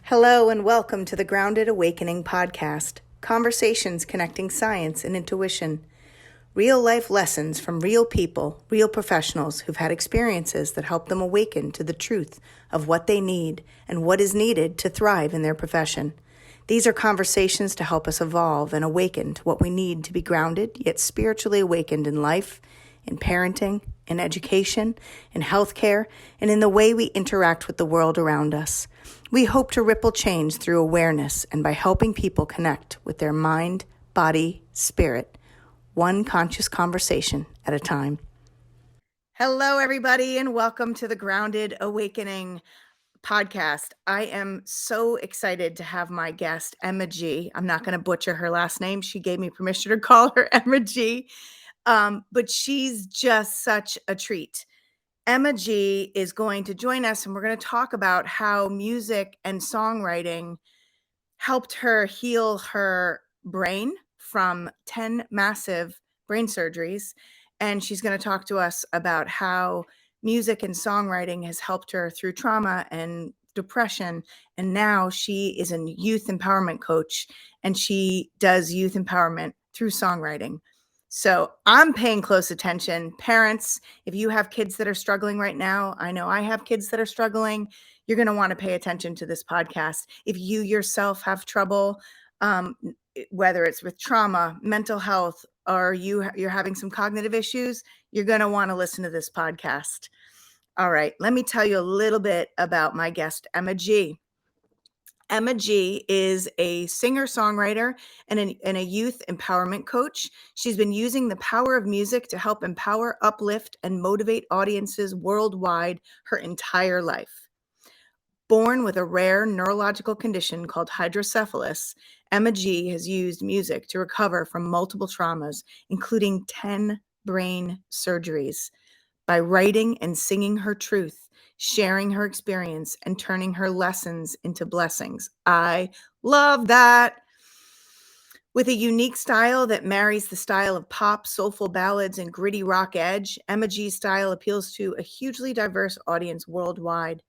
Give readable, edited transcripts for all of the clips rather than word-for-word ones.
Hello and welcome to the Grounded Awakening podcast, conversations connecting science and intuition. Real life lessons from real people, real professionals who've had experiences that help them awaken to the truth of what they need and what is needed to thrive in their profession. These are conversations to help us evolve and awaken to what we need to be grounded yet spiritually awakened in life, in parenting, in education, in healthcare, and in the way we interact with the world around us. We hope to ripple change through awareness and by helping people connect with their mind, body, spirit, one conscious conversation at a time. Hello, everybody, and welcome to the Grounded Awakening podcast. I am so excited to have my guest, Emma G. I'm not going to butcher her last name. She gave me permission to call her Emma G. But she's just such a treat. Emma G is going to join us, and we're going to talk about how music and songwriting helped her heal her brain from 10 massive brain surgeries. And she's going to talk to us about how music and songwriting has helped her through trauma and depression. And now she is a youth empowerment coach, and she does youth empowerment through songwriting. So I'm paying close attention. Parents, if you have kids that are struggling right now, I know I have kids that are struggling. You're going to want to pay attention to this podcast. If you yourself have trouble, whether it's with trauma, mental health, or you're having some cognitive issues, you're going to want to listen to this podcast. All right, let me tell you a little bit about my guest, Emma G. Emma G is a singer-songwriter and a youth empowerment coach. She's been using the power of music to help empower, uplift, and motivate audiences worldwide her entire life. Born with a rare neurological condition called hydrocephalus, Emma G has used music to recover from multiple traumas, including 10 brain surgeries. By writing and singing her truth, sharing her experience, and turning her lessons into blessings. I love that. With a unique style that marries the style of pop, soulful ballads, and gritty rock edge, Emma G's style appeals to a hugely diverse audience worldwide.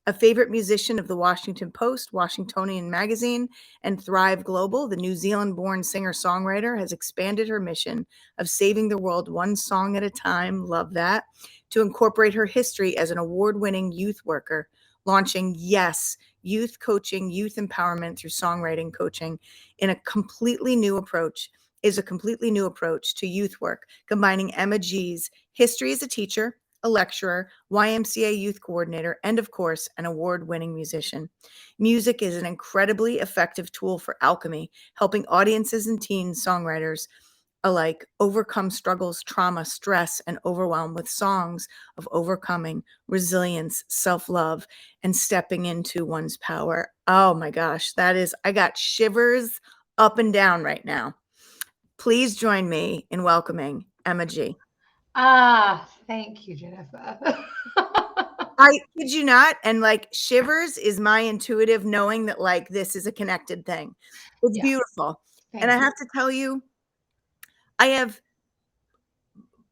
A favorite musician of the Washington Post, Washingtonian Magazine, and Thrive Global, the New Zealand-born singer-songwriter has expanded her mission of saving the world one song at a time, love that, to incorporate her history as an award-winning youth worker, launching youth coaching, youth empowerment through songwriting coaching is a completely new approach to youth work, combining Emma G's history as a teacher, a lecturer, YMCA youth coordinator, and of course, an award-winning musician. Music is an incredibly effective tool for alchemy, helping audiences and teen songwriters alike overcome struggles, trauma, stress, and overwhelm with songs of overcoming, resilience, self-love, and stepping into one's power. Oh my gosh, I got shivers up and down right now. Please join me in welcoming Emma G. Thank you, Jennifer. I kid you not. And shivers is my intuitive knowing that this is a connected thing. It's beautiful. And I have to tell you,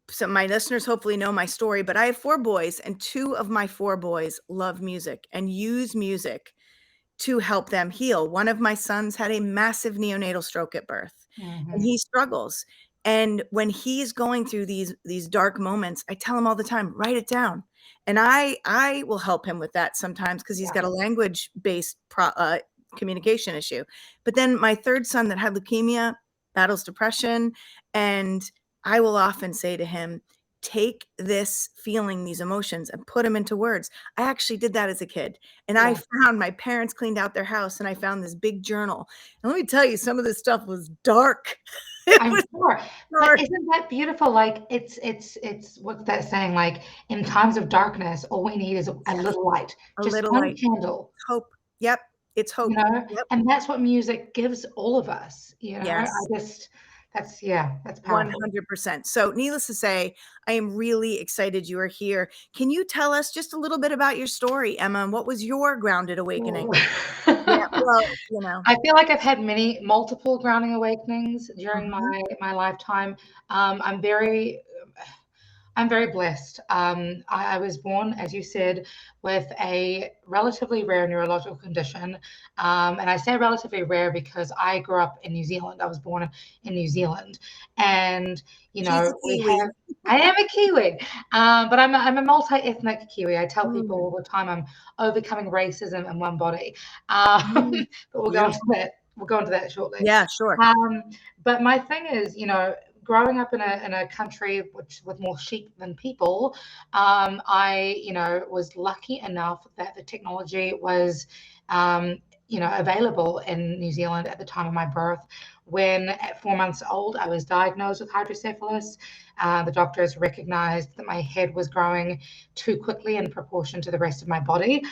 so my listeners hopefully know my story, but I have 4 boys, and 2 of my 4 boys love music and use music to help them heal. One of my sons had a massive neonatal stroke at birth, and he struggles. And when he's going through these dark moments, I tell him all the time, write it down. And I will help him with that sometimes because he's got a language-based communication issue. But then my 3rd son that had leukemia battles depression, and I will often say to him, take this feeling, these emotions, and put them into words. I actually did that as a kid. And I found my parents cleaned out their house, and I found this big journal. And let me tell you, some of this stuff was dark. I'm sure. But isn't that beautiful? It's what's that saying? In times of darkness, all we need is a little light. Just one candle. Hope. Yep. It's hope. And that's what music gives all of us. Yes. That's powerful. 100%. So needless to say, I am really excited you are here. Can you tell us just a little bit about your story, Emma? What was your grounded awakening? I feel like I've had multiple grounding awakenings during my lifetime. I'm I'm very blessed. I was born, as you said, with a relatively rare neurological condition. And I say relatively rare because I grew up in New Zealand. I was born in New Zealand. And, She's a Kiwi. I am a Kiwi, but I'm a multi-ethnic Kiwi. I tell people all the time I'm overcoming racism in one body. But we'll go into that. We'll go into that shortly. Yeah, sure. But my thing is, growing up in a country with more sheep than people, I was lucky enough that the technology was available in New Zealand at the time of my birth. When at 4 months old, I was diagnosed with hydrocephalus. The doctors recognized that my head was growing too quickly in proportion to the rest of my body.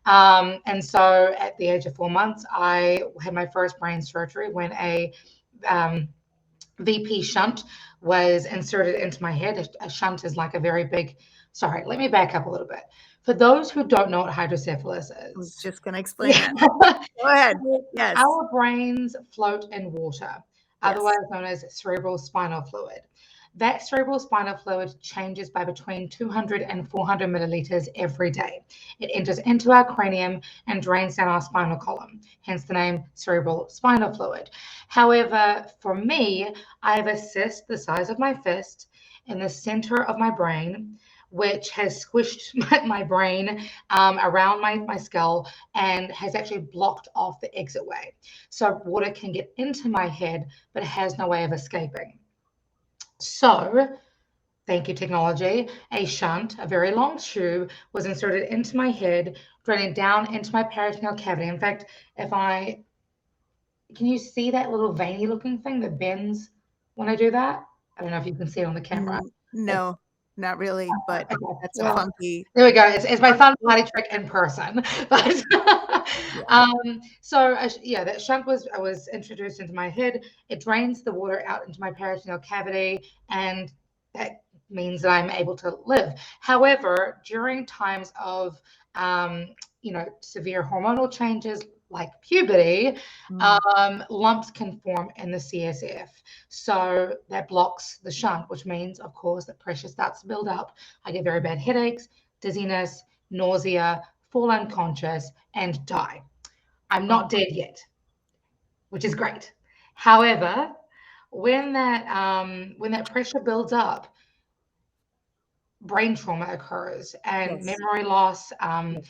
And so at the age of 4 months, I had my first brain surgery when a VP shunt was inserted into my head. A shunt is like a very big, sorry, let me back up a little bit. For those who don't know what hydrocephalus is. I was just going to explain that. Go ahead. Yes. Our brains float in water, otherwise known as cerebral spinal fluid. That cerebral spinal fluid changes by between 200 and 400 milliliters every day. It enters into our cranium and drains down our spinal column, hence the name cerebral spinal fluid. However, for me, I have a cyst the size of my fist in the center of my brain, which has squished my brain around my skull and has actually blocked off the exit way. So water can get into my head, but it has no way of escaping. So, thank you, technology. A shunt, a very long tube, was inserted into my head, draining down into my peritoneal cavity. In fact, can you see that little veiny looking thing that bends when I do that? I don't know if you can see it on the camera. No, not really, but that's a funky. There we go. It's my fun party trick in person. But that shunt was introduced into my head. It drains the water out into my peritoneal cavity, and that means that I'm able to live. However, during times of severe hormonal changes like puberty, lumps can form in the CSF. So that blocks the shunt, which means, of course, that pressure starts to build up. I get very bad headaches, dizziness, nausea, fall unconscious, and die. I'm not dead yet, which is great. However, when that pressure builds up, brain trauma occurs and memory loss. And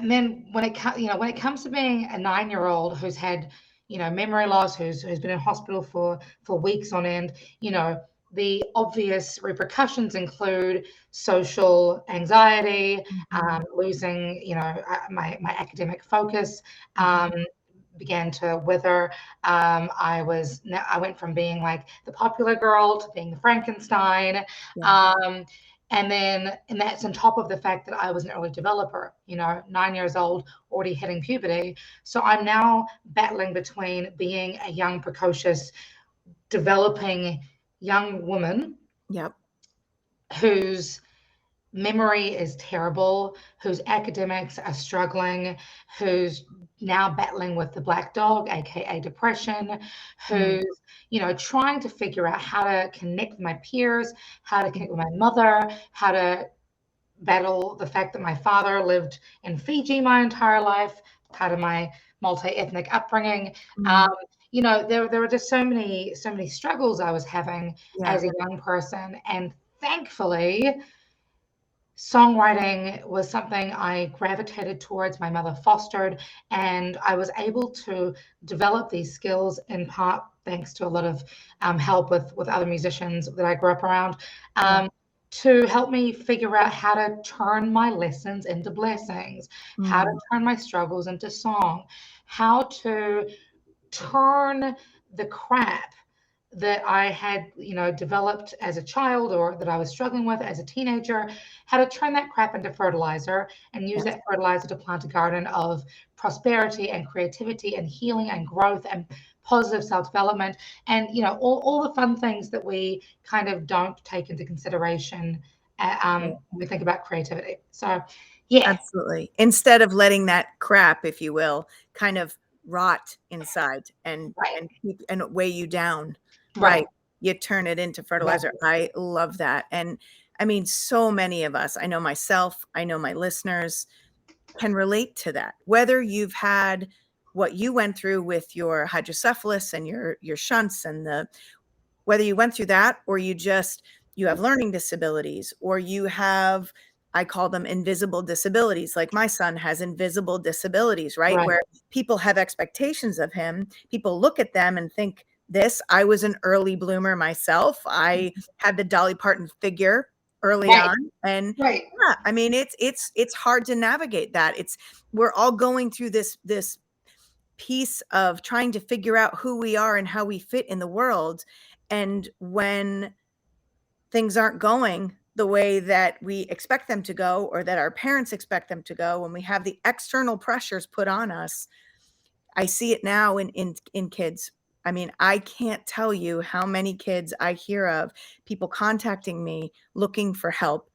then when it comes to being a 9-year-old who's had memory loss, who's been in hospital for weeks on end, the obvious repercussions include social anxiety, losing my academic focus, began to wither. I went from being like the popular girl to being the Frankenstein. And that's on top of the fact that I was an early developer, 9 years old, already hitting puberty. So I'm now battling between being a young, precocious, developing young woman whose memory is terrible, whose academics are struggling, who's now battling with the black dog, aka depression, who's trying to figure out how to connect with my peers, how to connect with my mother, how to battle the fact that my father lived in Fiji my entire life, part of my multi-ethnic upbringing. There were just so many struggles I was having as a young person, and thankfully songwriting was something I gravitated towards. My mother fostered, and I was able to develop these skills in part thanks to a lot of help with other musicians that I grew up around, to help me figure out how to turn my lessons into blessings, how to turn my struggles into song, how to turn the crap that I had, developed as a child or that I was struggling with as a teenager, how to turn that crap into fertilizer and use that fertilizer to plant a garden of prosperity and creativity and healing and growth and positive self-development and, all the fun things that we kind of don't take into consideration when we think about creativity. So, yeah. Absolutely. Instead of letting that crap, if you will, kind of rot inside and weigh you down. Right. you turn it into fertilizer. Exactly. I love that. And I mean, so many of us, I know myself, I know my listeners can relate to that. Whether you've had what you went through with your hydrocephalus and your shunts and the whether you went through that or you have learning disabilities or you have, I call them invisible disabilities. Like my son has invisible disabilities, right? Right. Where people have expectations of him. People look at them and think this. I was an early bloomer myself. I had the Dolly Parton figure early Right. on. And Right. yeah, I mean it's hard to navigate that. We're all going through this piece of trying to figure out who we are and how we fit in the world. And when things aren't going the way that we expect them to go or that our parents expect them to go, when we have the external pressures put on us, I see it now in kids. I mean, I can't tell you how many kids I hear of people contacting me looking for help,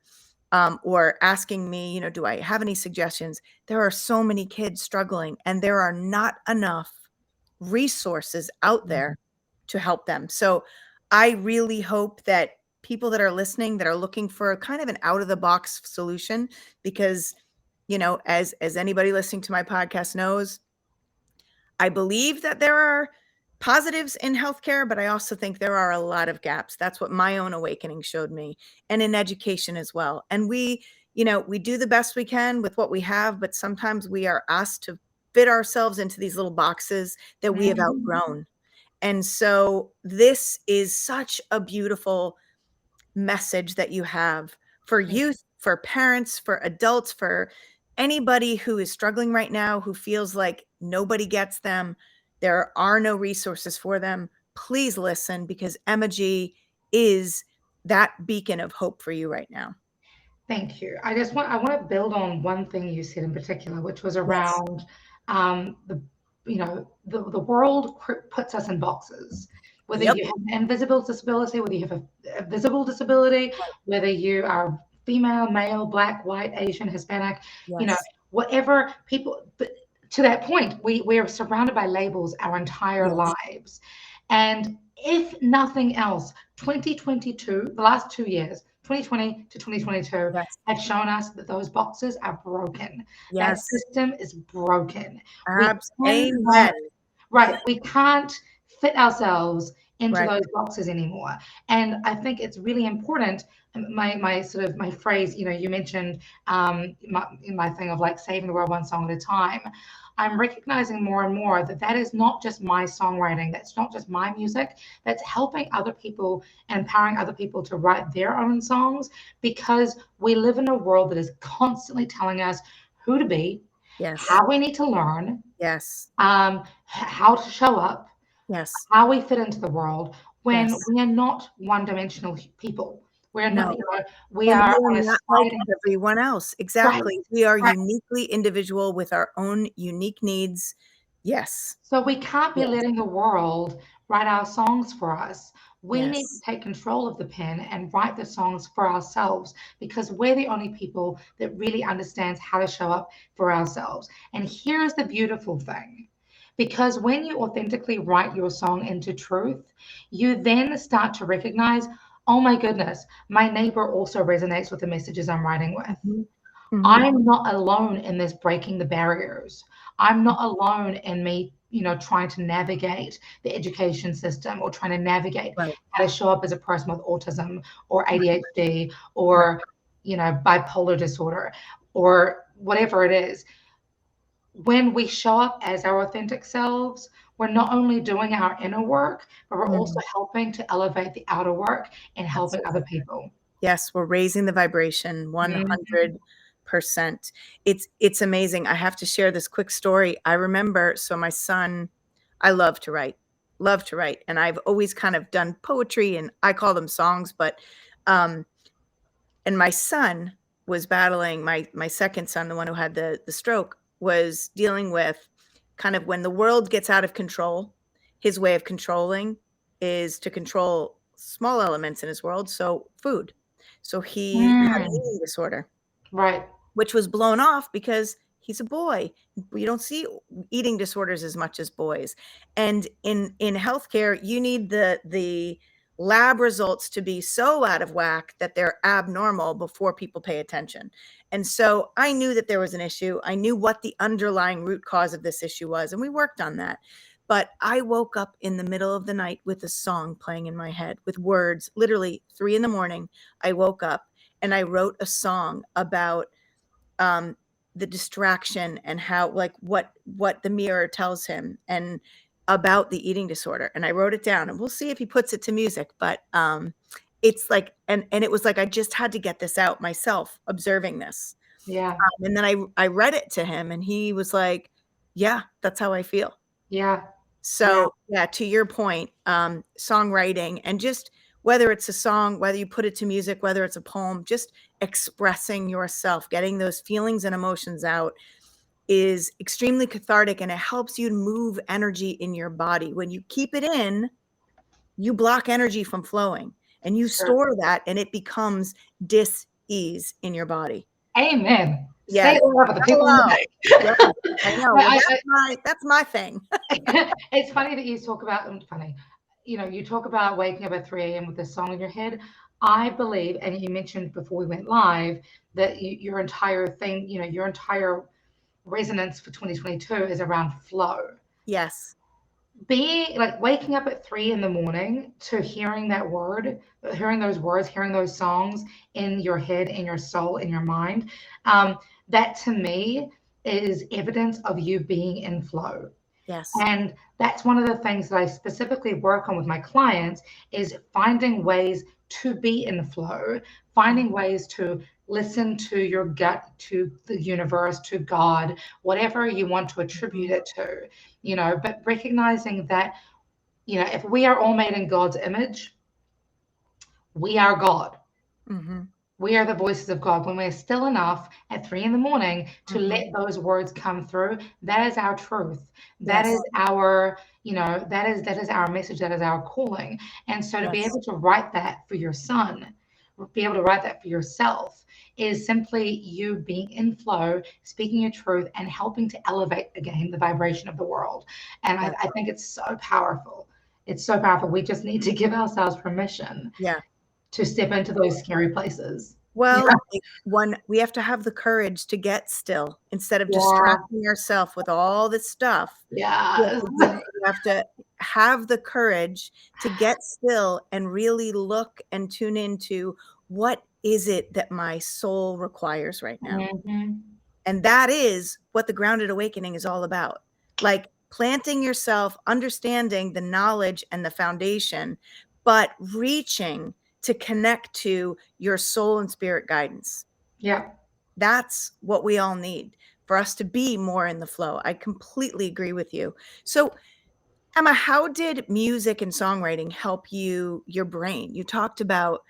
or asking me, do I have any suggestions? There are so many kids struggling, and there are not enough resources out there to help them. So I really hope that people that are listening that are looking for kind of an out of the box solution, because, as anybody listening to my podcast knows, I believe that there are positives in healthcare, but I also think there are a lot of gaps. That's what my own awakening showed me, and in education as well. And we do the best we can with what we have, but sometimes we are asked to fit ourselves into these little boxes that we have Mhm. outgrown. And so this is such a beautiful message that you have for Thank youth, for parents, for adults, for anybody who is struggling right now, who feels like nobody gets them, there are no resources for them. Please listen, because Emma G is that beacon of hope for you right now. Thank you. I want to build on one thing you said in particular, which was Yes. around the the world puts us in boxes. Whether Yep. you have an invisible disability, whether you have a visible disability, whether you are female, male, black, white, Asian, Hispanic, you know, Yes. whatever people. But to that point, we are surrounded by labels our entire Yes. lives, and if nothing else, 2022, the last 2 years, 2020 to 2022, Yes. have shown us that those boxes are broken. That Yes. system is broken. We cannot, Amen. right, we can't fit ourselves into Right. those boxes anymore. And I think it's really important. My sort of my phrase, you mentioned my thing of like saving the world one song at a time. I'm recognizing more and more that that is not just my songwriting. That's not just my music. That's helping other people and empowering other people to write their own songs, because we live in a world that is constantly telling us who to be, Yes. how we need to learn, Yes. how to show up, Yes. how we fit into the world, when Yes. we are not one-dimensional people. We're not, No. we And are we are on a not like sliding. everyone else. Right, Exactly. We are right. uniquely individual with our own unique needs. Yes. So we can't be Yes. letting the world write our songs for us. We need to Yes. take control of the pen and write the songs for ourselves, because we're the only people that really understands how to show up for ourselves. And here's the beautiful thing. Because when you authentically write your song into truth, you then start to recognize, oh my goodness, my neighbor also resonates with the messages I'm writing with. Mhm. Mhm. I'm not alone in this breaking the barriers. I'm not alone in me, trying to navigate the education system, or trying to navigate Right. how to show up as a person with autism or Right. ADHD Right. or, bipolar disorder or whatever it is. When we show up as our authentic selves, we're not only doing our inner work, but we're also Mhm. helping to elevate the outer work and helping other Absolutely. people. Yes, we're raising the vibration Mhm. 100%. It's amazing. I have to share this quick story. I remember, so my son, I love to write, and I've always kind of done poetry, and I call them songs, but um and my son was battling, my second son, the one who had the stroke, was dealing with kind of when the world gets out of control, his way of controlling is to control small elements in his world, so food. So he had an Mm, eating disorder, right. which was blown off because he's a boy. We don't see eating disorders as much as boys. And in healthcare, you need the lab results to be so out of whack that they're abnormal before people pay attention. And so I knew that there was an issue. I knew what the underlying root cause of this issue was, and we worked on that. But I woke up in the middle of the night with a song playing in my head with words, literally 3 a.m. I woke up and I wrote a song about the distraction and how, like, what the mirror tells him, and about the eating disorder. And I wrote it down, and we'll see if he puts it to music. But it's like, and it was like I just had to get this out myself, observing this. Yeah. And then I read it to him, and he was like, "Yeah, that's how I feel." Yeah. So yeah, to your point, songwriting, and just whether it's a song, whether you put it to music, whether it's a poem, just expressing yourself, getting those feelings and emotions out is extremely cathartic, and it helps you to move energy in your body. When you keep it in, you block energy from flowing, and you Sure. store that, and it becomes dis-ease in your body. Amen. Say Yes. it loud for the people in the Hello. back. Yeah, I know. Well, that's my thing. It's funny that you talk about, funny, you talk about waking up at 3 a.m. with a song in your head. I believe, and you mentioned before we went live, that your entire thing, your entire resonance for 2022 is around flow. Yes. Being like waking up at 3 a.m. to hearing that word, hearing those words, hearing those songs in your head, in your soul, in your mind, that to me is evidence of you being in flow. Yes. And that's one of the things that I specifically work on with my clients, is finding ways to be in flow, finding ways to listen to your gut, to the universe, to God, whatever you want to attribute it to, but recognizing that, if we are all made in God's image, we are God. Mm-hmm. We are the voices of God. When we're still enough at 3 a.m. to Mm-hmm. let those words come through, that is our truth. That Yes. is our, that is our message. That is our calling. And so to be Yes. able to write that for your son, be able to write that for yourself, is simply you being in flow, speaking your truth, and helping to elevate again the vibration of the world. And I, Yes. I think it's so powerful. It's so powerful. We just need to give ourselves permission Yeah. to step into those scary places. Well, we have to have the courage to get still instead of Yeah. distracting yourself with all this stuff. Yes. You have to have the courage to get still and really look and tune into, what is it that my soul requires right now? Mhm. And that is what the grounded awakening is all about. Like planting yourself, understanding the knowledge and the foundation, but reaching to connect to your soul and spirit guidance. Yeah. That's what we all need for us to be more in the flow. I completely agree with you. So, Emma, how did music and songwriting help your brain? You talked about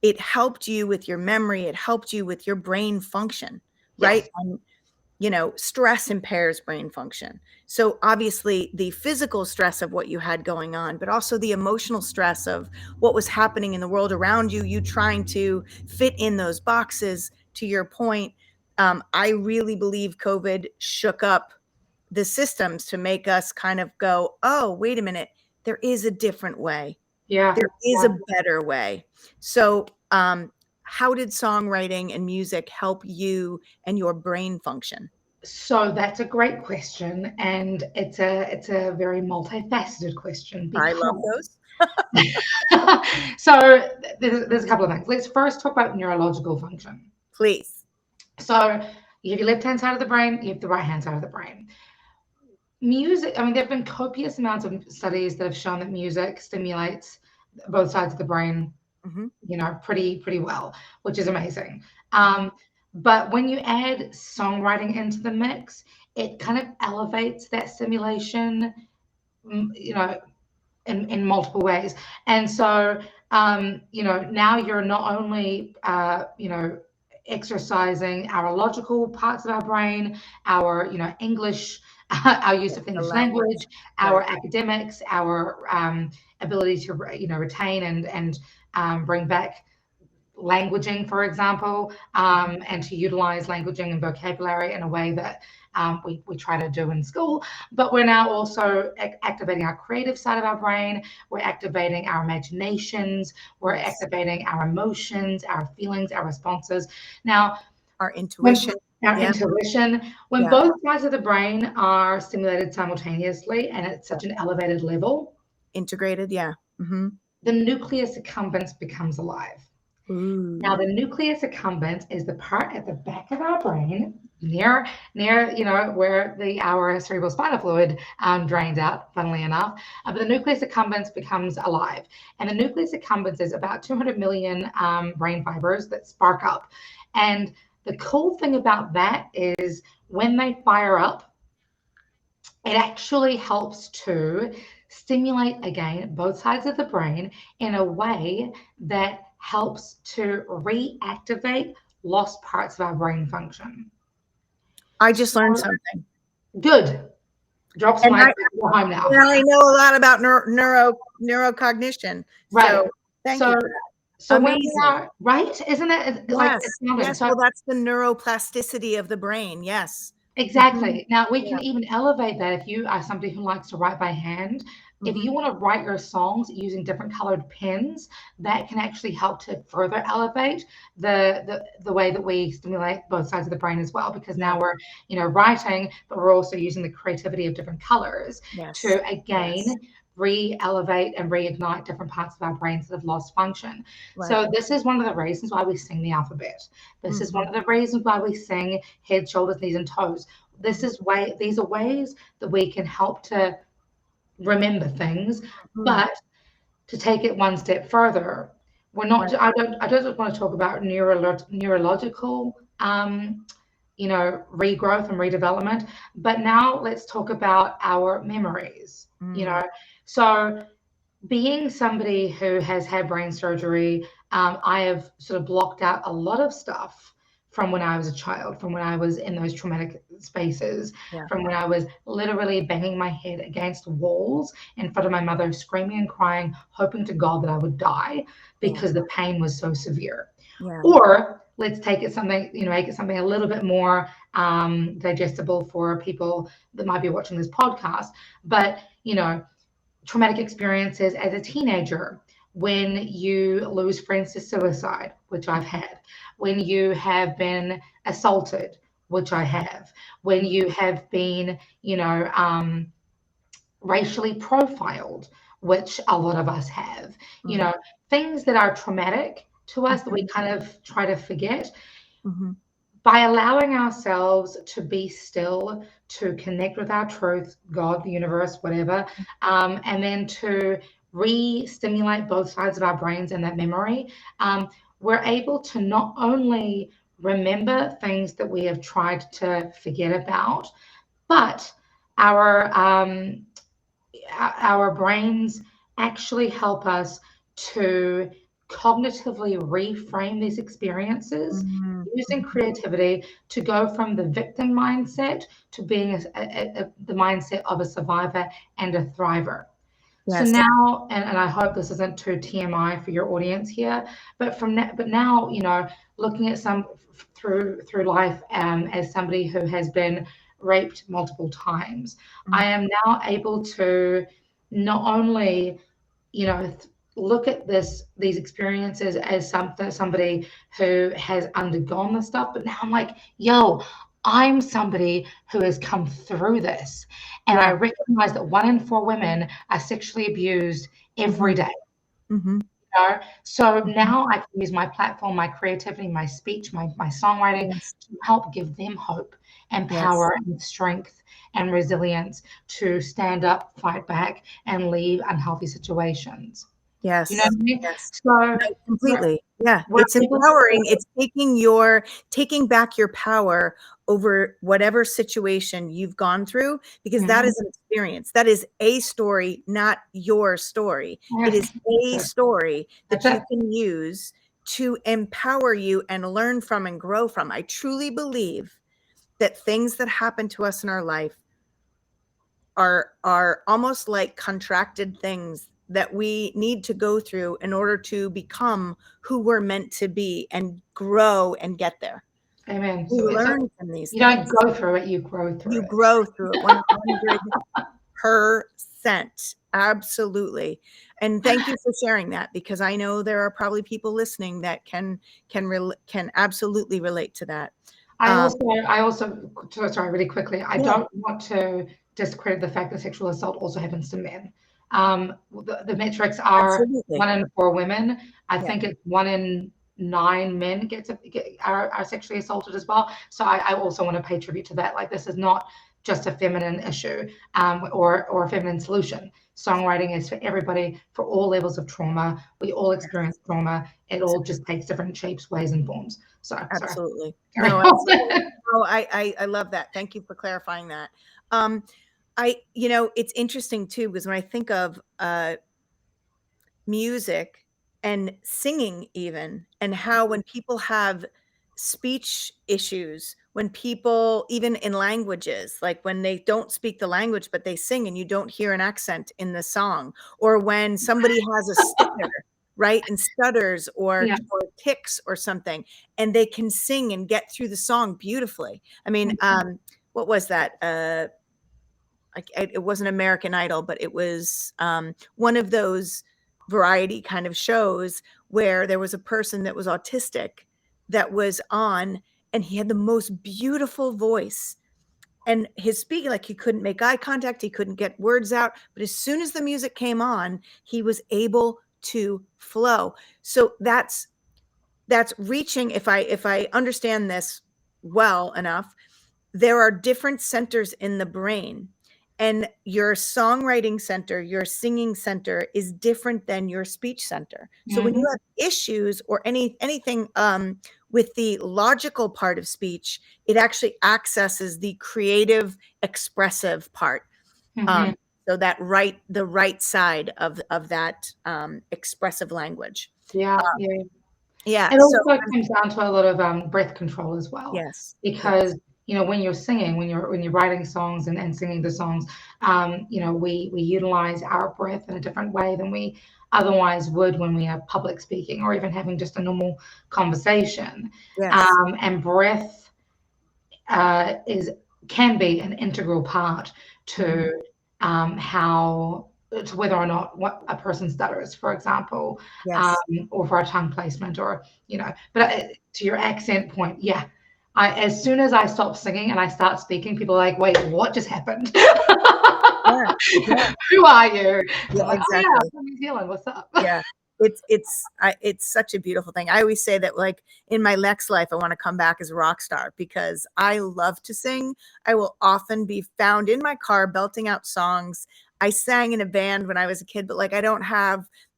it helped you with your memory, it helped you with your brain function, right? Yes. Stress impairs brain function. So obviously the physical stress of what you had going on, but also the emotional stress of what was happening in the world around you, you trying to fit in those boxes. To your point, I really believe COVID shook up the systems to make us kind of go, oh, wait a minute, there is a different way. Yeah. There is Yeah. a better way. So, how did songwriting and music help you and your brain function? So that's a great question, and it's a very multifaceted question I love because those. so there's a couple of things. Let's first talk about neurological function. Please. So you have your left hand side of the brain, you have the right hand side of the brain. Music, I mean, there have been copious amounts of studies that have shown that music stimulates both sides of the brain, Mhm. pretty well, which is amazing. But when you add songwriting into the mix, it kind of elevates that stimulation, in multiple ways. And so, now you're not only, exercising our logical parts of our brain, our, English, our use of The English language. language, our Right. academics, our ability to, retain and bring back languaging, for example, and to utilize languaging and vocabulary in a way that we try to do in school. But we're now also activating our creative side of our brain. We're activating our imaginations. We're activating our emotions, our feelings, our responses. Now, our intuition. When both sides of the brain are stimulated simultaneously and at such an elevated level, integrated, the nucleus accumbens becomes alive. Ooh. Now, the nucleus accumbens is the part at the back of our brain, near where our cerebral spinal fluid drains out, funnily enough. But the nucleus accumbens becomes alive, and the nucleus accumbens is about 200 million brain fibers that spark up. And the cool thing about that is when they fire up, it actually helps to stimulate, again, both sides of the brain in a way that helps to reactivate lost parts of our brain function. I just learned something. Good. Drop some mic. Go home now. I know a lot about neurocognition. Right. So thank you for that. So amazing. When we are, right? Isn't it yes. So, well, that's the neuroplasticity of the brain. Yes. Exactly. Now we can even elevate that. If you are somebody who likes to write by hand, if you want to write your songs using different colored pens, that can actually help to further elevate the way that we stimulate both sides of the brain as well, because now we're writing, but we're also using the creativity of different colors to again re-elevate and reignite different parts of our brains that have lost function. So this is one of the reasons why we sing the alphabet. This is one of the reasons why we sing head, shoulders, knees, and toes. These are ways that we can help to remember things, but to take it one step further, we're not. I don't just want to talk about neurological regrowth and redevelopment, but now let's talk about our memories. So being somebody who has had brain surgery, I have sort of blocked out a lot of stuff from when I was a child, from when I was in those traumatic spaces, from when I was literally banging my head against walls in front of my mother, screaming and crying, hoping to God that I would die because the pain was so severe. Or let's take it make it something a little bit more digestible for people that might be watching this podcast. But, traumatic experiences as a teenager, when you lose friends to suicide, which I've had, when you have been assaulted, which I have, when you have been, racially profiled, which a lot of us have, things that are traumatic to us that we kind of try to forget. By allowing ourselves to be still, to connect with our truth, God, the universe, whatever, and then to re-stimulate both sides of our brains and that memory, we're able to not only remember things that we have tried to forget about, but our brains actually help us to cognitively reframe these experiences using creativity to go from the victim mindset to being the mindset of a survivor and a thriver. So now, and I hope this isn't too TMI for your audience here, but now, looking at through life as somebody who has been raped multiple times, I am now able to not only, look at these experiences as somebody who has undergone the stuff, but now I'm like, yo, I'm somebody who has come through this. And I recognize that 1 in 4 women are sexually abused every day. So now I can use my platform, my creativity, my speech, my songwriting to help give them hope and power and strength and resilience to stand up, fight back, and leave unhealthy situations. Yes. You know what I mean? So no, completely. It's empowering. It's taking back your power over whatever situation you've gone through, because that is an experience. That is a story, not your story. It is a story that you can use to empower you and learn from and grow from. I truly believe that things that happen to us in our life are almost like contracted things that we need to go through in order to become who we're meant to be and grow and get there. Amen. We So learn from these you don't things. go through it, you grow through You it. grow through it 100%. Absolutely. And thank you for sharing that, because I know there are probably people listening that can absolutely relate to that. I also, sorry, really quickly, I Yeah. don't want to discredit the fact that sexual assault also happens to men. The metrics are Absolutely. 1 in 4 women. I Yeah. think it's 1 in 9 men are sexually assaulted as well. So I also want to pay tribute to that. Like, this is not just a feminine issue, or a feminine solution. Songwriting is for everybody, for all levels of trauma. We all experience trauma. It all just takes different shapes, ways, and forms. So sorry. Absolutely. Carry No, on. absolutely. No, I love that. Thank you for clarifying that. It's interesting too, because when I think of music and singing even, and how when people have speech issues, when people, even in languages, like when they don't speak the language but they sing and you don't hear an accent in the song, or when somebody has a stutter, right, and stutters or Yeah. ticks or something, and they can sing and get through the song beautifully. I mean, what was that? It wasn't American Idol, but it was one of those variety kind of shows where there was a person that was autistic that was on, and he had the most beautiful voice. And his speaking, like, he couldn't make eye contact, he couldn't get words out, but as soon as the music came on, he was able to flow. So that's reaching, if I understand this well enough, there are different centers in the brain, and your songwriting center, your singing center is different than your speech center. So when you have issues or anything with the logical part of speech, it actually accesses the creative, expressive part. So the right side of that expressive language. Yeah, yeah. Yeah. It So also comes down to a lot of breath control as well, yes, because when you're singing, when you're writing songs and singing the songs, we utilize our breath in a different way than we otherwise would when we are public speaking or even having just a normal conversation. yes, And breath can be an integral part to how to whether or not what a person stutters, for example, yes. or for a tongue placement, or But to your accent point, yeah. As soon as I stop singing and I start speaking, people are like, "Wait, what just happened? Yeah, yeah, Who are you?" And yeah, I'm like, "Oh yeah, I'm exactly. from New Zealand. What's up?" Yeah. It's such a beautiful thing. I always say that, like, in my next life, I want to come back as a rock star because I love to sing. I will often be found in my car belting out songs. I sang in a band when I was a kid, but like,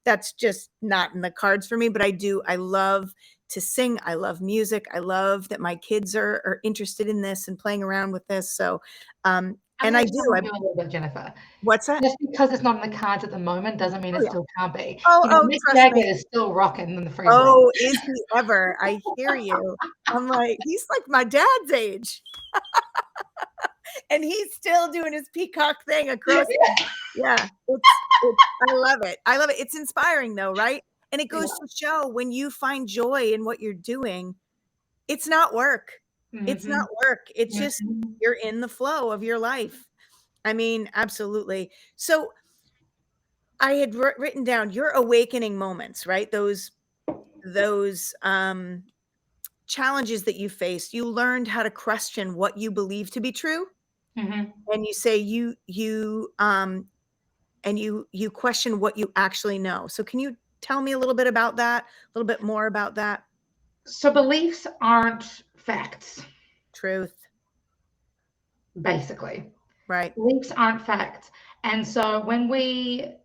that's just not in the cards for me, but I do. I love to sing. I love music. I love that my kids are interested in this and playing around with this. So, I'm and going I to do. challenge you a little bit, Jennifer. What's that? Just because it's not in the cards at the moment doesn't mean Oh, it yeah. still can't be. Oh, Mick trust Jagger me. is still rocking in the free world. Oh, is he ever? I hear you. I'm like, he's like my dad's age. And he's still doing his peacock thing across. Yeah, I love it. I love it. It's inspiring though, right? And it goes to show, when you find joy in what you're doing, it's not work. It's Mhm, not work. It's just mhm, you're in the flow of your life. I mean, absolutely. So I had written down your awakening moments, right? Those challenges that you faced. You learned how to question what you believe to be true, mhm. and you say you question what you actually know. So can you tell me a little bit about that? A little bit more about that? So beliefs aren't facts, Truth, basically. right? Beliefs aren't facts. And so when we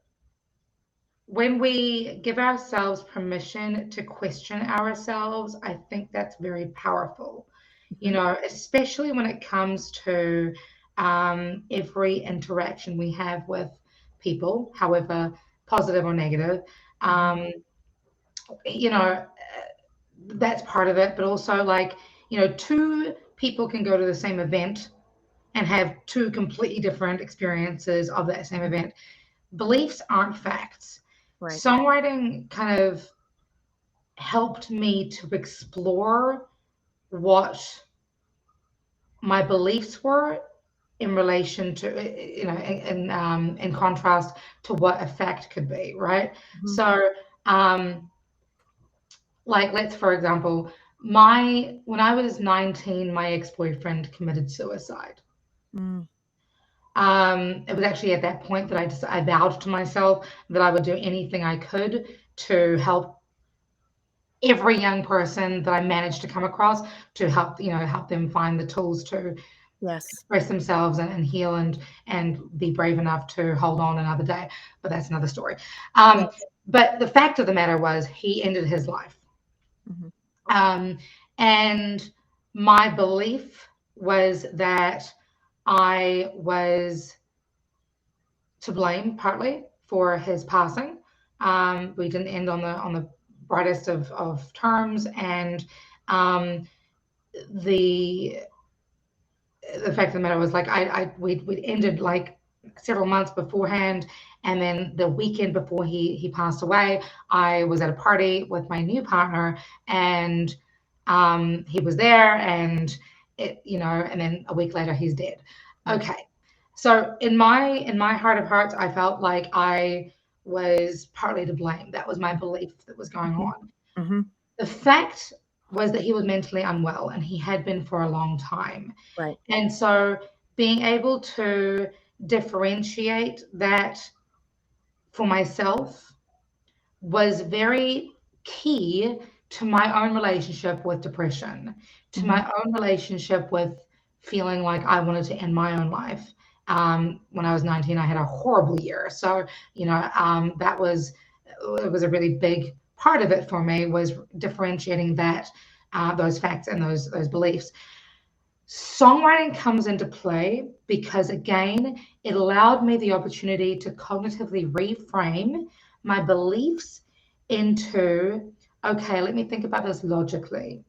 give ourselves permission to question ourselves, I think that's very powerful. Mhm, Especially when it comes to every interaction we have with people, however positive or negative. mhm. Um, you know, that's part of it, but also, like, two people can go to the same event and have two completely different experiences of that same event. beliefs aren't facts. Right. Songwriting kind of helped me to explore what my beliefs were in relation to, in contrast to what a fact could be, right? Mm-hmm. So, um, like, let's, for example, when I was 19, my ex-boyfriend committed suicide. Mm. It was actually at that point that I vowed to myself that I would do anything I could to help every young person that I managed to come across, to help them find the tools to Yes. express themselves and heal and be brave enough to hold on another day. But that's another story. Yes. But the fact of the matter was he ended his life. Mm-hmm. Um, and my belief was that I was to blame partly for his passing. We didn't end on the brightest of terms, and um, the the fact of the matter was, like, we'd ended like several months beforehand, and then the weekend before he passed away, I was at a party with my new partner, and he was there, and and then a week later he's dead. Okay, so in my heart of hearts, I felt like I was partly to blame. That was my belief that was going Mm-hmm. on. Mm-hmm. The fact was that he was mentally unwell, and he had been for a long time. Right. And so being able to differentiate that for myself was very key to my own relationship with depression, to Mm-hmm. my own relationship with feeling like I wanted to end my own life. When I was 19, I had a horrible year. So, that was, it was a really big part of it for me, was differentiating those facts and those beliefs. Songwriting comes into play because, again, it allowed me the opportunity to cognitively reframe my beliefs into, okay, let me think about this logically.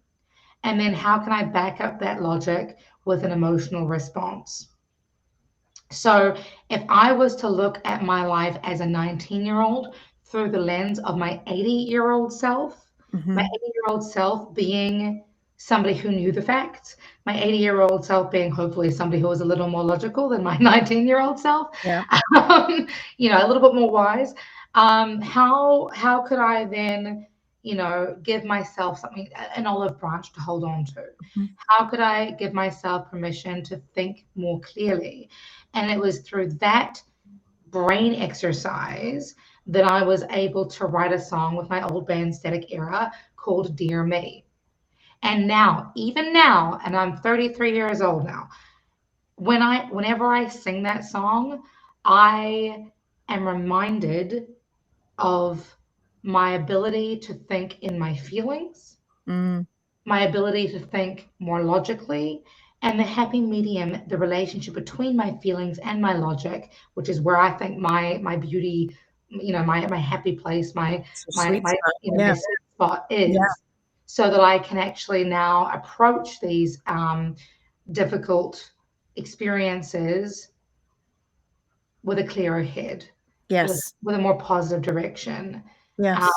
And then how can I back up that logic with an emotional response? So if I was to look at my life as a 19-year-old through the lens of my 80-year-old self, my Mm-hmm. 80-year-old self being somebody who knew the facts, my 80-year-old self being hopefully somebody who was a little more logical than my 19-year-old self, Yeah. a little bit more wise. How could I then, give myself something, an olive branch to hold on to? Mm-hmm. How could I give myself permission to think more clearly? And it was through that brain exercise that I was able to write a song with my old band Static Era called Dear Me. And now, even now, and I'm 33 years old now, whenever I sing that song, I am reminded of my ability to think in my feelings, Mm. my ability to think more logically, and the happy medium, the relationship between my feelings and my logic, which is where I think my beauty, my happy place, my It's a my sweet my spot. my Yeah. sweet spot Yeah. is, so that I can actually now approach these difficult experiences with a clearer head, Yes. with a more positive direction, Yes.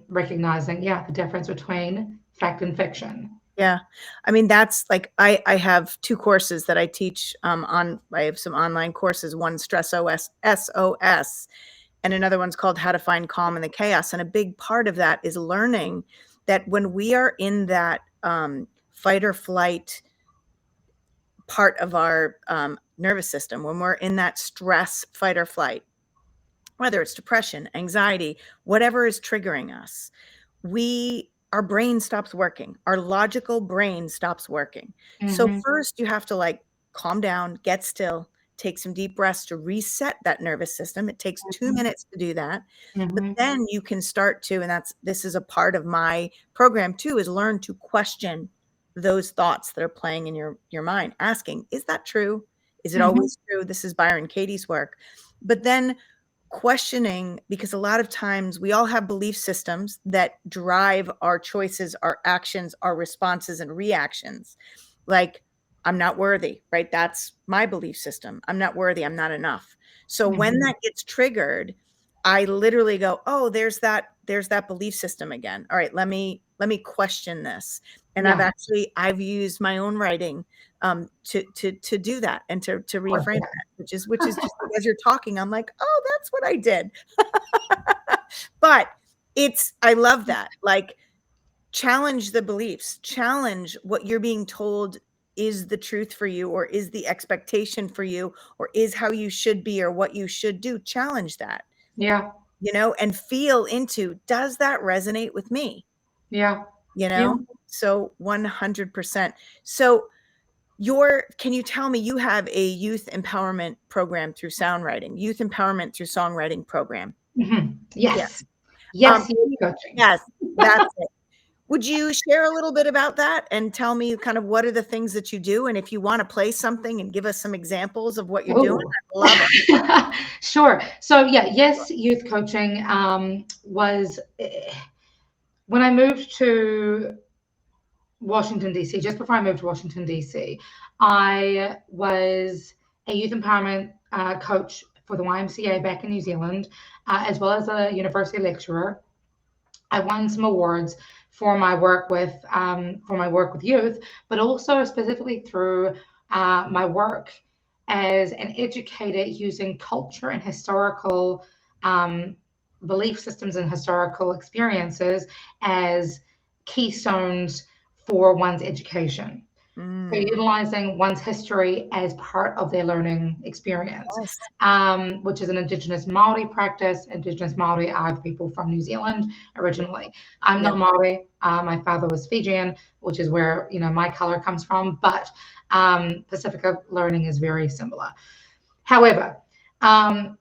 recognizing, the difference between fact and fiction. Yeah. I mean, that's like I have 2 courses that I teach, I have some online courses, one Stress SOS, and another one's called How to Find Calm in the Chaos, and a big part of that is learning that when we are in that, fight or flight part of our, nervous system, when we're in that stress, fight or flight, whether it's depression, anxiety, whatever is triggering us, our brain stops working. Our logical brain stops working. So Hmm. first you have to like calm down, get still, take some deep breaths to reset that nervous system. It takes 2 Hmm. minutes to do that. But Hmm. then you can start to, and this is a part of my program too, is learn to question those thoughts that are playing in your mind, asking, is that true? Is it Hmm. always true? This is Byron Katie's work. But then questioning, because a lot of times we all have belief systems that drive our choices, our actions, our responses and reactions. Like, I'm not worthy, right? That's my belief system. I'm not worthy. I'm not enough. So when that gets triggered, I literally go, oh, there's that belief system again. All right, let me question this. And Yeah. I've used my own writing to do that and to reframe that, which is just as you're talking, I'm like, oh, that's what I did. But I love that. Like, challenge the beliefs, challenge what you're being told is the truth for you, or is the expectation for you, or is how you should be, or what you should do. Challenge that, Yeah. and feel into, does that resonate with me? Yeah. You Yeah. know? So 100%. So can you tell me, you have a youth empowerment program through Soundwriting, youth empowerment through songwriting program? Yes. Yes. Yes, youth coaching. Yes, that's it. Would you share a little bit about that and tell me kind of what are the things that you do? And if you want to play something and give us some examples of what you're doing, Oh. I'd love it. Sure. So yeah, yes, youth coaching was when I moved to Washington, D.C., just before I moved to Washington, D.C., I was a youth empowerment coach for the YMCA back in New Zealand, as well as a university lecturer. I won some awards for my work with youth, but also specifically through my work as an educator using culture and historical um, belief systems and historical experiences as keystones for one's education. So utilizing one's history as part of their learning experience, Yes. which is an Indigenous Maori practice. Indigenous Maori are the people from New Zealand originally. I'm Yeah. not Maori. My father was Fijian, which is where my color comes from. But Pacifica learning is very similar. However, um,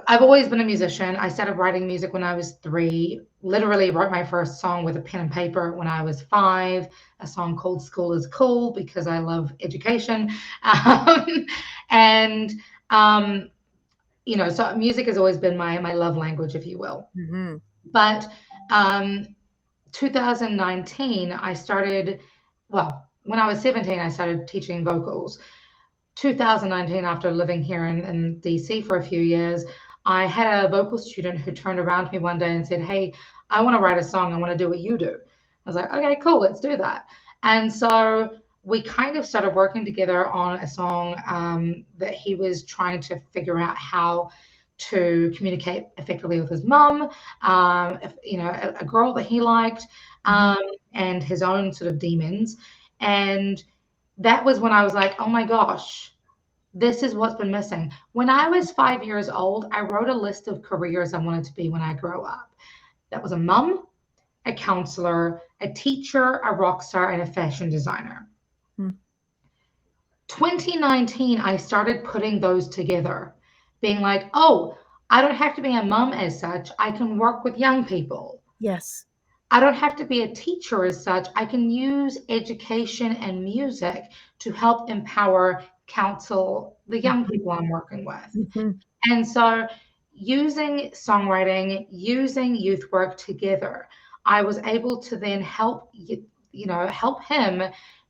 I've always been a musician. I started writing music when I was 3. Literally wrote my first song with a pen and paper when I was 5, a song called School is Cool because I love education. And, so music has always been my love language, if you will. Mm-hmm. But 2019, when I was 17, I started teaching vocals. 2019, after living here in DC for a few years, I had a vocal student who turned around to me one day and said, "Hey, I want to write a song. I want to do what you do." I was like, "Okay, cool, let's do that." And so we kind of started working together on a song that he was trying to figure out how to communicate effectively with his mum, a girl that he liked, and his own sort of demons. And that was when I was like, oh my gosh, this is what's been missing. When I was 5 years old, I wrote a list of careers I wanted to be when I grow up. That was a mum, a counselor, a teacher, a rock star, and a fashion designer. 2019, I started putting those together, being like, oh, I don't have to be a mum as such. I can work with young people. Yes. I don't have to be a teacher as such. I can use education and music to help empower, counsel the young people I'm working with. Mm-hmm. And so, using songwriting, using youth work together, I was able to then help him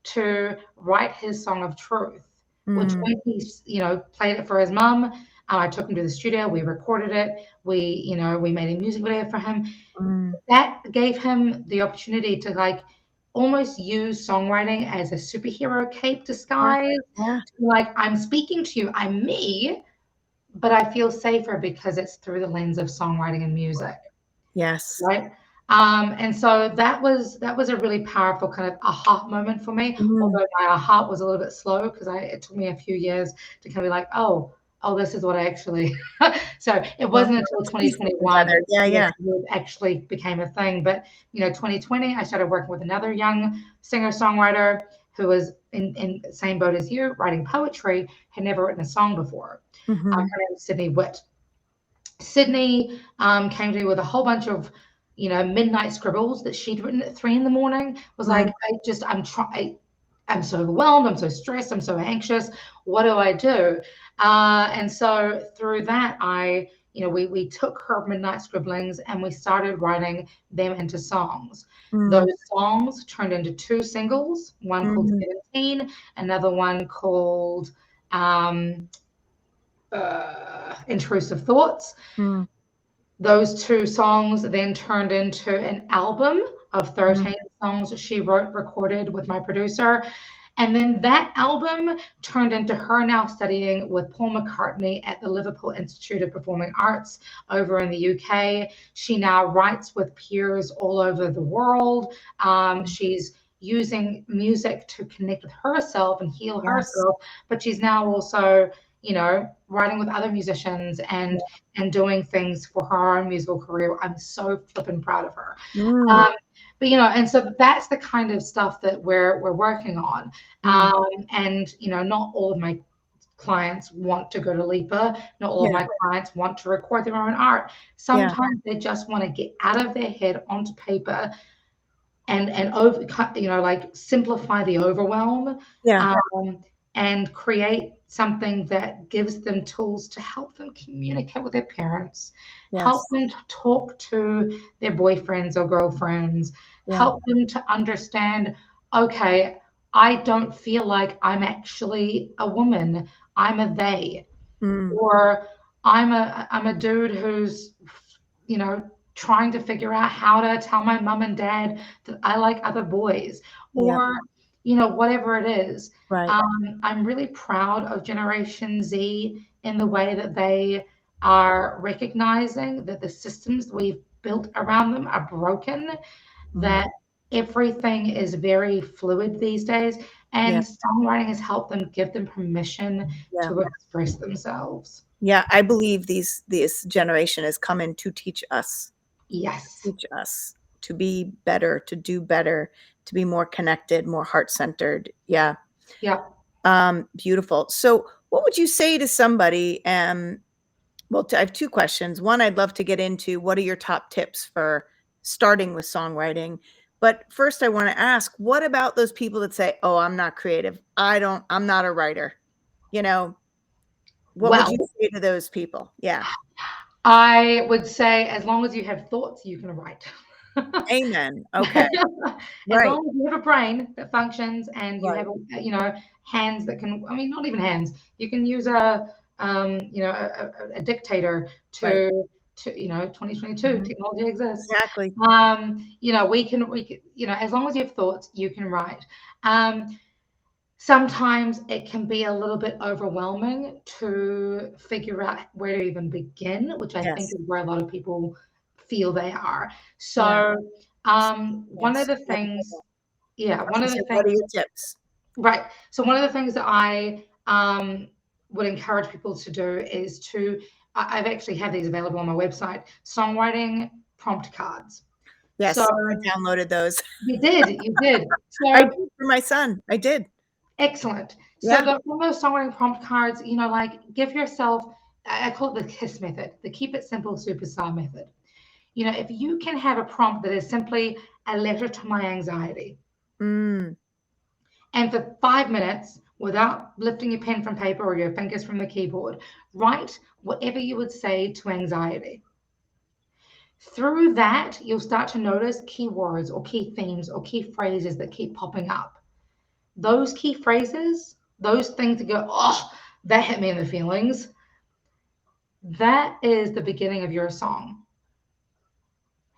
to write his song of truth, which when he played it for his mum, I took him to the studio, we recorded it, we made a music video for him. That gave him the opportunity to almost use songwriting as a superhero cape disguise. Yeah. Like, I'm speaking to you, I'm me, but I feel safer because it's through the lens of songwriting and music, Yes. right? And so that was a really powerful kind of aha moment for me. Although my aha was a little bit slow because it took me a few years to kind of be like, oh, this is what I actually. So it wasn't until 2021 Yeah. it actually became a thing. But 2020, I started working with another young singer-songwriter who was in the same boat as you, writing poetry, had never written a song before. Her name is Sydney Witt. Sydney came to me with a whole bunch of, midnight scribbles that she'd written at 3 a.m. Was like, I'm so overwhelmed. I'm so stressed. I'm so anxious. What do I do? And so through that, I we took her midnight scribblings and we started writing them into songs. Mm, Those songs turned into 2 singles, one called mm, 17, another one called Intrusive Thoughts. mm, Those 2 songs then turned into an album of mm. 13 songs she wrote, recorded with my producer. And then that album turned into her now studying with Paul McCartney at the Liverpool Institute of Performing Arts over in the UK. She now writes with peers all over the world. She's using music to connect with herself and heal Yes. herself, but she's now also, writing with other musicians and Yeah. doing things for her own musical career. I'm so flippin' proud of her. Mm, Um, but and so that's the kind of stuff that we're working on. mm. And not all of my clients want to go to LIPA. Not all of Yeah. my clients want to record their own art. Yeah. Sometimes they just want to get out of their head onto paper and over, like simplify the overwhelm, Yeah. um, and create something that gives them tools to help them communicate with their parents, help Yes. them to talk to their boyfriends or girlfriends, Yeah. help them to understand, okay, I don't feel like I'm actually a woman, I'm a they, Mm. or I'm a dude who's trying to figure out how to tell my mom and dad that I like other boys, Yeah. or whatever it is. Right. I'm really proud of Generation Z in the way that they are recognizing that the systems that we've built around them are broken, Mm. that everything is very fluid these days, Yeah. and songwriting has helped them, give them permission Yeah. to express themselves. Yeah. I believe this generation has come in to Yes. teach us to be better, to do better, to be more connected, more heart-centered. Yeah. Yeah. Beautiful. So what would you say to somebody, well, I have 2 questions. One, I'd love to get into what are your top tips for starting with songwriting? But first I want to ask, what about those people that say, "Oh, I'm not creative. I'm not a writer." You know, what would Well, you say to those people? Yeah. I would say as long as you have thoughts, you can write. Amen. Okay. As Right. long as you have a brain that functions and you Right. have, hands that can, I mean, not even hands. You can use a dictator Right. to 2022 Mhm. technology exists. Exactly. We can, as long as you have thoughts, you can write. Sometimes it can be a little bit overwhelming to figure out where to even begin, which I think Yes. is where a lot of people feel they are. Yeah. So, one of Yes. the What things, yeah, one of the are things, your tips? right. So, one of the things that I would encourage people to do is I've actually had these available on my website, songwriting prompt cards. So, Yes, I downloaded those. you did. I So, did for my son. I did. excellent. So Yeah. one of those songwriting prompt cards, like give yourself, I call it the KISS method, the keep it simple superstar method. If you can have a prompt that is simply a letter to my anxiety, Mm, and for 5 minutes, without lifting your pen from paper or your fingers from the keyboard, write whatever you would say to anxiety. Through that, you'll start to notice keywords or key themes or key phrases that keep popping up. Those key phrases, those things that go, oh, that hit me in the feelings, that is the beginning of your song.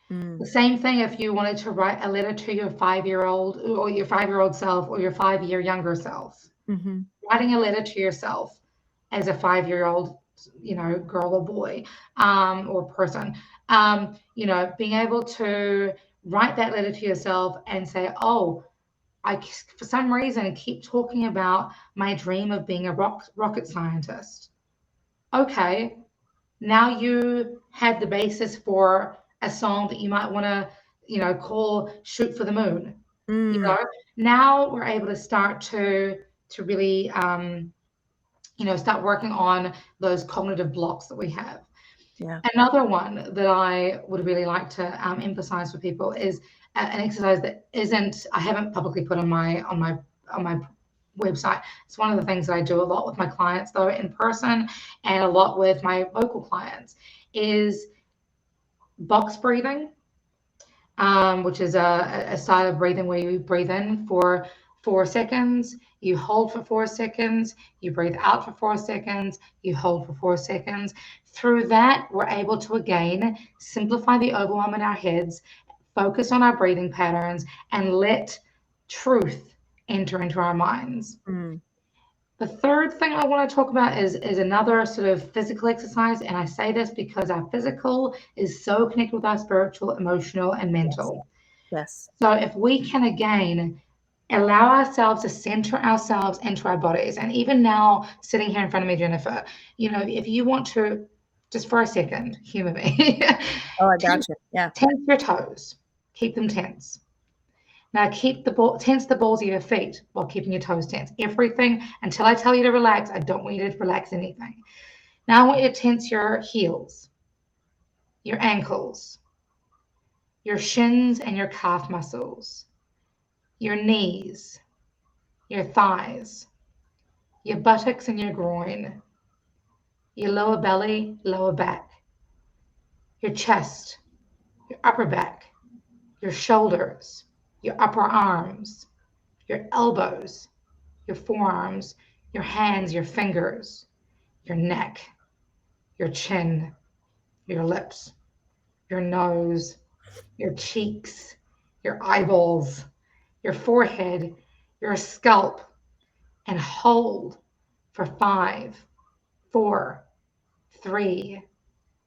The mm, same thing if you wanted to write a letter to your 5-year-old or your 5-year-old self or your 5-year younger self. mhm. Writing a letter to yourself as a 5-year-old, girl or boy, or person, being able to write that letter to yourself and say, oh, I, for some reason, keep talking about my dream of being a rocket scientist. Okay, now you have the basis for a song that you might want to, call "Shoot for the Moon." You Mm, know, now we're able to start to really, start working on those cognitive blocks that we have. yeah. Another one that I would really like to emphasize for people is an exercise that isn't, I haven't publicly put on my website. It's one of the things that I do a lot with my clients, though, in person, and a lot with my vocal clients, is box breathing, which is a style of breathing where you breathe in for 4 seconds, you hold for 4 seconds, you breathe out for 4 seconds, you hold for 4 seconds. Through that, we're able to again simplify the overwhelm in our heads, focus on our breathing patterns, and let truth enter into our minds. Mm. The third thing I want to talk about is another sort of physical exercise. And I say this because our physical is so connected with our spiritual, emotional, and mental. Yes. So if we can again allow ourselves to center ourselves into our bodies, and even now sitting here in front of me, Jennifer, if you want to, just for a second, humor me. Oh, I gotcha. Yeah. Tense your toes. Keep them tense. Now tense the balls of your feet while keeping your toes tense. Everything until I tell you to relax. I don't want you to relax anything. Now I want you to tense your heels, your ankles, your shins and your calf muscles, your knees, your thighs, your buttocks and your groin, your lower belly, lower back, your chest, your upper back, your shoulders, your upper arms, your elbows, your forearms, your hands, your fingers, your neck, your chin, your lips, your nose, your cheeks, your eyeballs, your forehead, your scalp, and hold for 5, 4, 3,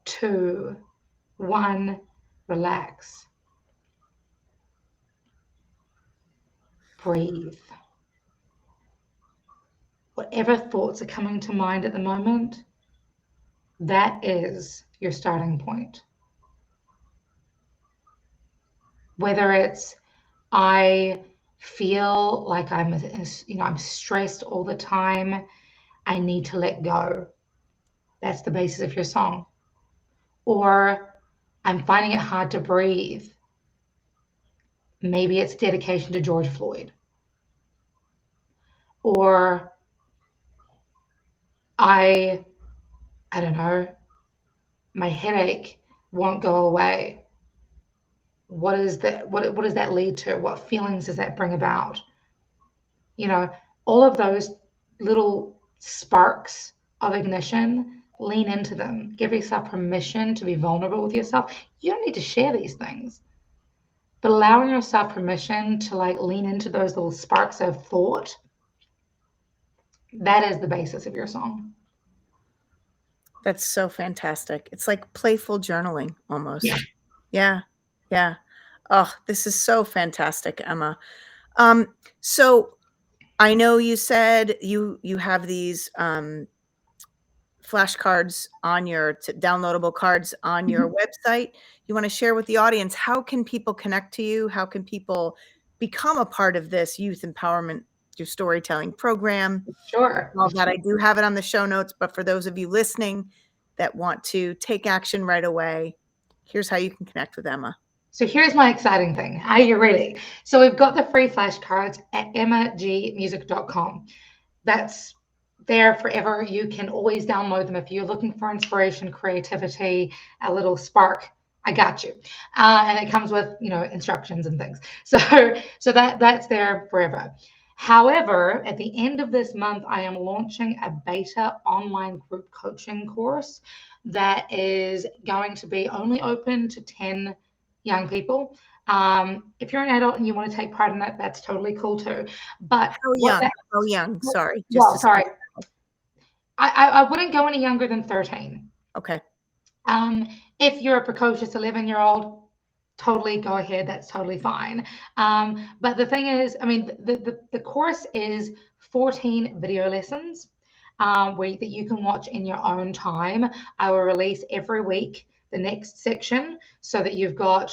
2, 1. Relax. Breathe. Whatever thoughts are coming to mind at the moment, that is your starting point. Whether it's I feel like I'm stressed all the time, I need to let go. That's the basis of your song. Or I'm finding it hard to breathe. Maybe it's dedication to George Floyd. Or I don't know, my headache won't go away. What is that? What does that lead to? What feelings does that bring about? All of those little sparks of ignition, lean into them. Give yourself permission to be vulnerable with yourself. You don't need to share these things, but allowing yourself permission to lean into those little sparks of thought, that is the basis of your song. That's so fantastic. It's like playful journaling almost. Yeah. Yeah. Yeah. Oh, this is so fantastic, Emma. So I know you said you have these flashcards on your downloadable cards on your website. You want to share with the audience, how can people connect to you? How can people become a part of this youth empowerment, your storytelling program? Sure. All that, I do have it on the show notes, but for those of you listening that want to take action right away, here's how you can connect with Emma. So here's my exciting thing. Are you ready? So we've got the free flashcards at emmagmusic.com. That's there forever. You can always download them if you're looking for inspiration, creativity, a little spark. I got you. And it comes with instructions and things. So that's there forever. However, at the end of this month, I am launching a beta online group coaching course that is going to be only open to 10 young people. If you're an adult and you want to take part in that, that's totally cool too. But How young? Sorry. Sorry. I wouldn't go any younger than 13. Okay. If you're a precocious 11-year-old, totally go ahead. That's totally fine. But the thing is, the course is 14 video lessons that you can watch in your own time. I will release every week the next section so that you've got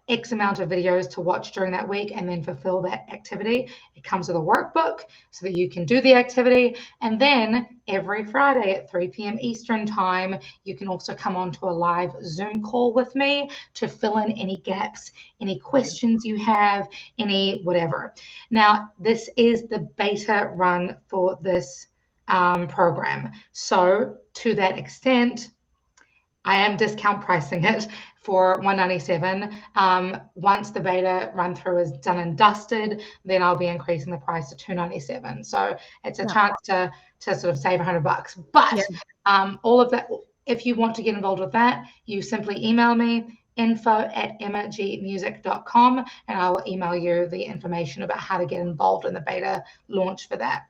X amount of videos to watch during that week and then fulfill that activity. It comes with a workbook so that you can do the activity. And then every Friday at 3 p.m. Eastern time, you can also come onto a live Zoom call with me to fill in any gaps, any questions you have, any whatever. Now, this is the beta run for this program. So to that extent, I am discount pricing it for $197. Once the beta run through is done and dusted, then I'll be increasing the price to $297. So it's a chance to sort of save $100. But all of that, if you want to get involved with that, you simply email me info@emmagmusic.com and I will email you the information about how to get involved in the beta launch for that.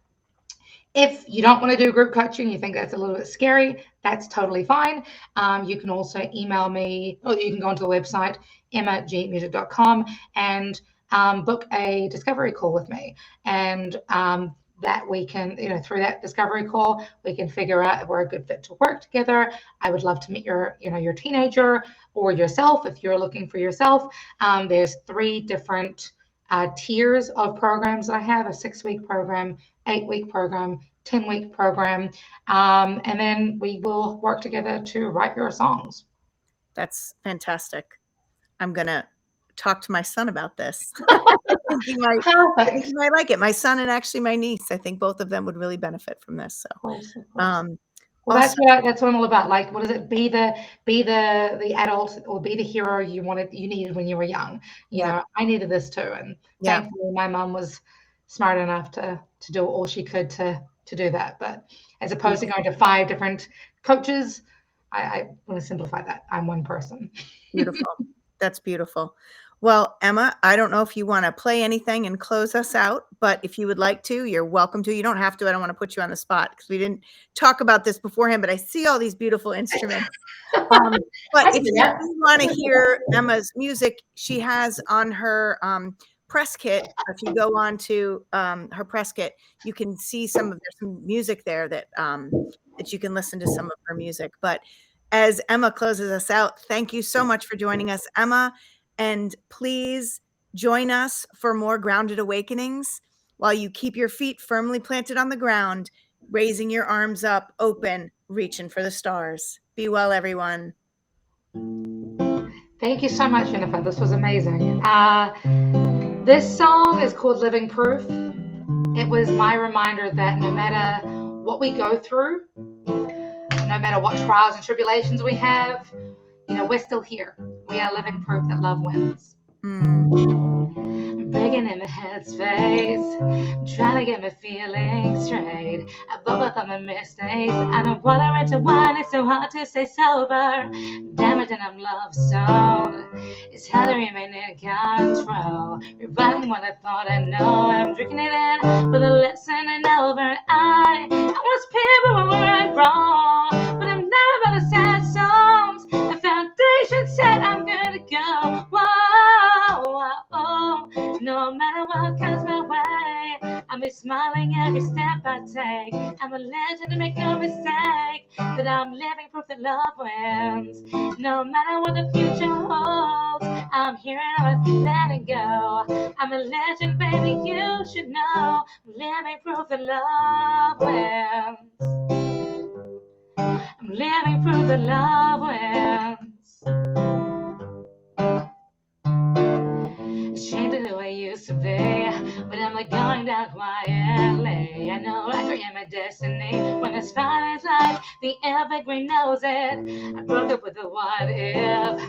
If you don't want to do group coaching, you think that's a little bit scary, that's totally fine. You can also email me, or you can go onto the website, emmagmusic.com, and book a discovery call with me. And that we can, through that discovery call, we can figure out if we're a good fit to work together. I would love to meet your teenager or yourself if you're looking for yourself. There's 3 different tiers of programs that I have: a 6-week program, 8-week program, 10-week program, and then we will work together to write your songs. That's fantastic. I'm gonna talk to my son about this. I think he might like it. My son and actually my niece, I think both of them would really benefit from this. So, of course. Well, that's what I'm all about. Like, what is it? Be the adult, or be the hero you needed when you were young. You know, I needed this too, and thankfully my mom was smart enough to do all she could to do that. But as opposed to going to 5 different coaches, I want to simplify that. I'm one person. Beautiful. That's beautiful. Well, Emma, I don't know if you want to play anything and close us out, but if you would like to, you're welcome to. You don't have to. I don't want to put you on the spot because we didn't talk about this beforehand, but I see all these beautiful instruments. But if you want to hear Emma's music, she has on her press kit. If you go on to her press kit, you can see there's some music there that you can listen to some of her music. But as Emma closes us out, thank you so much for joining us, Emma. And please join us for more Grounded Awakenings while you keep your feet firmly planted on the ground, raising your arms up, open, reaching for the stars. Be well, everyone. Thank you so much, Jennifer. This was amazing. This song is called Living Proof. It was my reminder that no matter what we go through, no matter what trials and tribulations we have, we're still here. We are living proof that love wins. Breaking in my headspace, trying to get my feelings straight. I both of my mistakes. I know what I read to wine, it's so hard to stay sober. Damn it, and I'm love stoned. It's hard to remain in control. Rewriting what I thought I know. I'm drinking it in for the lesson I know. But I was people where I'm wrong. But I'm not about the sad songs. The foundation said I'm gonna go. Whoa, whoa, whoa. No matter what comes my way, I'll be smiling every step I take. I'm a legend to make no mistake, that I'm living proof that love wins. No matter what the future holds, I'm here and I'm letting go. I'm a legend, baby, you should know. I'm living proof that love wins. I'm living proof that love wins. Ashamed of who I used to be, but I'm like going down quietly. I know I create my destiny. When the spotlight's like the evergreen knows it. I broke up with the what if.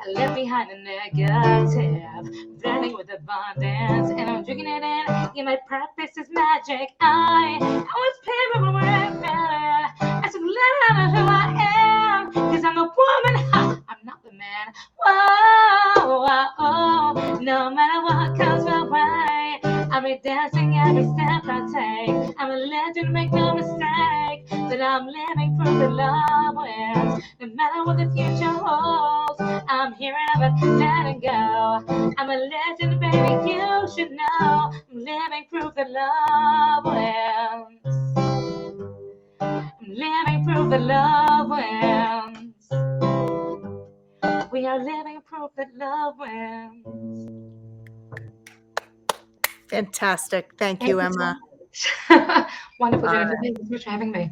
I left behind the negative, blending with abundance, and I'm drinking it in. Yeah, my purpose is magic. I was people where I fell. I should learn who I am, cause I'm a woman. I'm not the man. Whoa, whoa, whoa. No matter what comes my way, I'll be dancing every step I take. I'm a legend, make no mistake, that I'm living proof that love wins. No matter what the future holds, I'm here and I'm letting go. I'm a legend, baby, you should know. I'm living proof that love wins. I'm living proof that love wins. We are living proof. proof that love wins. Fantastic. Thank Thank you, you Emma. so much. Wonderful, All Jennifer. right. Thank you so much for having me.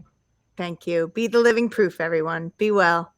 Thank you. Be the living proof, everyone. Be well.